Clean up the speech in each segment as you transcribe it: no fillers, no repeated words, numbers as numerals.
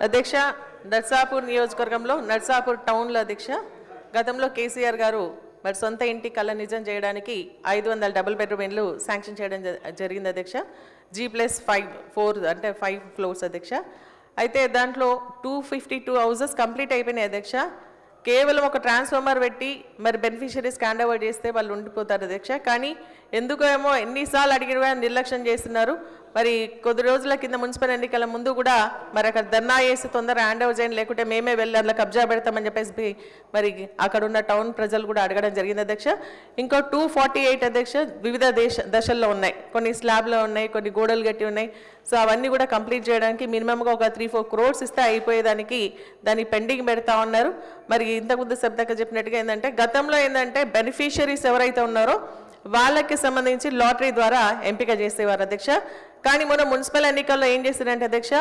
అధ్యక్ష, నర్సాపూర్ నియోజకవర్గంలో నర్సాపూర్ టౌన్లో అధ్యక్ష గతంలో కేసీఆర్ గారు మరి సొంత ఇంటి కళ నిజం చేయడానికి 500 డబుల్ బెడ్రూమ్ ఇండ్లు శాంక్షన్ చేయడం జరిగింది అధ్యక్ష. G+4 అంటే 5 ఫ్లోర్స్ అధ్యక్ష. అయితే దాంట్లో 252 హౌసెస్ కంప్లీట్ అయిపోయినాయి అధ్యక్ష. కేవలం ఒక ట్రాన్స్ఫార్మర్ పెట్టి మరి బెనిఫిషరీస్కి హ్యాండ్ ఓవర్ చేస్తే వాళ్ళు ఉండిపోతారు అధ్యక్ష. కానీ ఎందుకో ఏమో ఎన్నిసార్లు అడిగిన నిర్లక్ష్యం చేస్తున్నారు. మరి కొద్ది రోజుల కింద మున్సిపల్ ఎన్నికల ముందు కూడా మరి అక్కడ ధర్నా చేసి తొందరగా హ్యాండ్ ఓవర్ చేయండి, లేకుంటే మేమే వెళ్ళి అట్లా కబ్జా పెడతామని చెప్పేసి మరి అక్కడ ఉన్న టౌన్ ప్రజలు కూడా అడగడం జరిగింది అధ్యక్ష. ఇంకో 248 అధ్యక్ష వివిధ దశల్లో ఉన్నాయి. కొన్ని స్లాబ్లో ఉన్నాయి, కొన్ని గోడలు గట్టి ఉన్నాయి. సో అవన్నీ కూడా కంప్లీట్ చేయడానికి మినిమంగా ఒక 3-4 crores ఇస్తే అయిపోయేదానికి దాన్ని పెండింగ్ పెడతా ఉన్నారు. మరి ఇంతకుముందు శబ్దక చెప్పినట్టుగా ఏంటంటే గతంలో ఏంటంటే బెనిఫిషరీస్ ఎవరైతే ఉన్నారో వాళ్ళకి సంబంధించి లాటరీ ద్వారా ఎంపిక చేసేవారు అధ్యక్ష. కానీ మొన్న మున్సిపల్ ఎన్నికల్లో ఏం చేశారంటే అధ్యక్ష,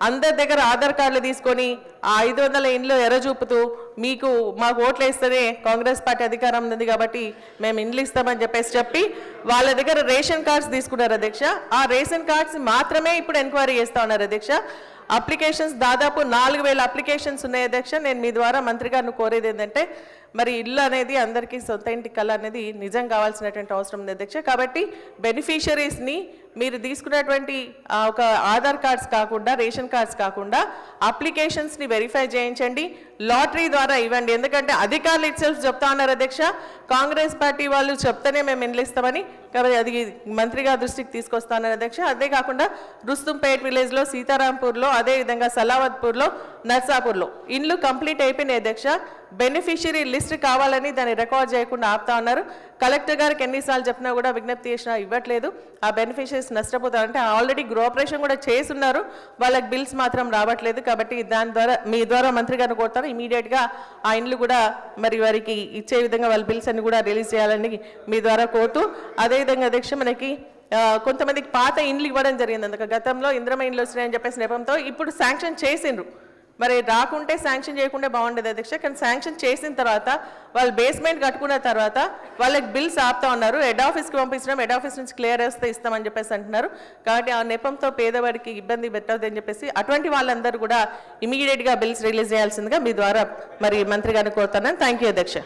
అందరి దగ్గర ఆధార్ కార్డులు తీసుకొని ఆ 500 ఇండ్లు ఎర్రచూపుతూ మీకు మాకు ఓట్లు వేస్తేనే కాంగ్రెస్ పార్టీ అధికారం ఉంది కాబట్టి మేము ఇండ్లు ఇస్తామని చెప్పి వాళ్ళ దగ్గర రేషన్ కార్డ్స్ తీసుకున్నారు అధ్యక్ష. ఆ రేషన్ కార్డ్స్ మాత్రమే ఇప్పుడు ఎంక్వైరీ చేస్తూ ఉన్నారు అధ్యక్ష. అప్లికేషన్స్ దాదాపు 4000 అప్లికేషన్స్ ఉన్నాయి అధ్యక్ష. నేను మీ ద్వారా మంత్రి గారిని కోరేది ఏంటంటే మరి ఇల్లు అనేది అందరికీ సొంత ఇంటి కళ అనేది నిజం కావాల్సినటువంటి అవసరం ఉంది అధ్యక్ష. కాబట్టి బెనిఫిషరీస్ని మీరు తీసుకున్నటువంటి ఒక ఆధార్ కార్డ్స్ కాకుండా, రేషన్ కార్డ్స్ కాకుండా అప్లికేషన్స్ని వెరిఫై చేయించండి, లాటరీ ద్వారా ఇవ్వండి. ఎందుకంటే అధికారులు ఇట్సెల్ఫ్ చెప్తా ఉన్నారు అధ్యక్ష, కాంగ్రెస్ పార్టీ వాళ్ళు చెప్తేనే మేము ఇండ్లు ఇస్తామని. కాబట్టి అది మంత్రి గారి దృష్టికి తీసుకొస్తాను అధ్యక్ష. అదే కాకుండా రుస్తుంపేట్ విలేజ్లో, సీతారాంపూర్లో, అదేవిధంగా సలావత్పూర్లో, నర్సాపూర్లో ఇండ్లు కంప్లీట్ అయిపోయినాయి అధ్యక్ష. బెనిఫిషరీ లిస్ట్ కావాలని దాన్ని రికార్డ్ చేయకుండా ఆపుతా ఉన్నారు. కలెక్టర్ గారికి ఎన్నిసార్లు చెప్పినా కూడా విజ్ఞప్తి చేసినా ఇవ్వట్లేదు. ఆ బెనిఫిషరీస్ నష్టపోతారంటే ఆల్రెడీ గృహప్రవేశం కూడా చేస్తున్నారు, వాళ్ళకి బిల్స్ మాత్రం రావట్లేదు. కాబట్టి దాని ద్వారా మీ ద్వారా మంత్రి గారిని కోరుతాను, ఇమీడియట్గా ఆ ఇండ్లు కూడా మరి వారికి ఇచ్చే విధంగా వాళ్ళ బిల్స్ అన్ని కూడా రిలీజ్ చేయాలని మీ ద్వారా కోరుతూ, అదేవిధంగా అధ్యక్ష మనకి కొంతమందికి పాత ఇండ్లు ఇవ్వడం జరిగింది. అందుకే గతంలో ఇంద్రమ ఇండ్లు వస్తున్నాయని చెప్పేసి నెపంతో ఇప్పుడు శాంక్షన్ చేసిండ్రు. మరి రాకుంటే శాంక్షన్ చేయకుండా బాగుండేది అధ్యక్ష. కానీ శాంక్షన్ చేసిన తర్వాత వాళ్ళు బేస్మెంట్ కట్టుకున్న తర్వాత వాళ్ళకి బిల్స్ ఆపుతా ఉన్నారు. హెడ్ ఆఫీస్కి పంపించడం, హెడ్ ఆఫీస్ నుంచి క్లియర్ చేస్తే ఇస్తామని చెప్పేసి అంటున్నారు. కాబట్టి ఆ నెపంతో పేదవాడికి ఇబ్బంది పెట్టదు అని చెప్పేసి అటువంటి వాళ్ళందరూ కూడా ఇమీడియట్గా బిల్స్ రిలీజ్ చేయాల్సిందిగా మీ ద్వారా మరి మంత్రి గారిని కోరుతున్నాను. థ్యాంక్ యూ అధ్యక్ష.